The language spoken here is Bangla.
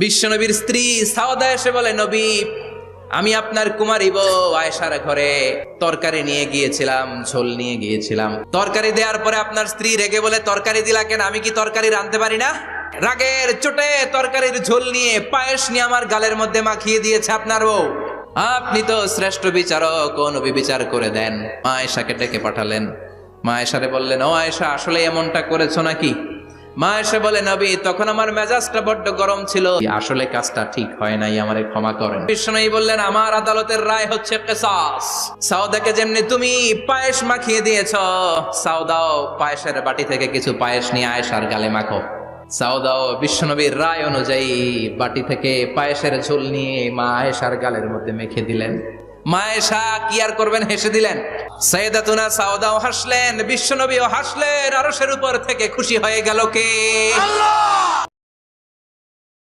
বিশ্বনবীর স্ত্রী সাওদা এসে বলে, নবী, আমি আপনার কুমারী বউ আয়েশার ঘরে তরকারি নিয়ে গিয়েছিলাম, ঝোল নিয়ে গিয়েছিলাম। তরকারি দেওয়ার পরে আপনার স্ত্রী রেগে বলে, তরকারি দিলা কেন? আমি কি তরকারি রাঁধতে পারি না? রাগের চোটে তরকারির ঝোল নিয়ে, পায়েস নিয়ে আমার গালের মধ্যে মাখিয়ে দিয়েছে আপনার বউ। আপনি তো শ্রেষ্ঠ বিচারক, ও নবী বিচার করে দেন। মা আয়েশাকে ডেকে পাঠালেন। মা আয়েশারে বললেন, ও আয়েশা, আসলে এমনটা করেছো নাকি? মা এসে বলে, নবী, তখন আমার মেজাজটা বড্ড গরম ছিল, আসলে কাজটা ঠিক হয় নাই, আমারে ক্ষমা করেন। বিশ্বনবী বললেন, আমার আদালতের রায় হচ্ছে কিসাস। সাউদাকে যেমনি তুমি পায়েস মাখিয়ে দিয়েছ, সাউদাও পায়েসের বাটি থেকে কিছু পায়েস নিয়ে আয়েশার গালে মাখো। সাউদাও বিশ্বনবীর রায় অনুযায়ী বাটি থেকে পায়েসের ঝোল নিয়ে মা আয়েশার গালের মধ্যে মেখে দিলেন। মা আয়েশা কি আর করবেন, হেসে দিলেন। সাইয়েদাতুনা সাউদাও হাসলেন, বিশ্বনবীও হাসলেন। আরশের উপর থেকে খুশি হয়ে গেল কে? আল্লাহ।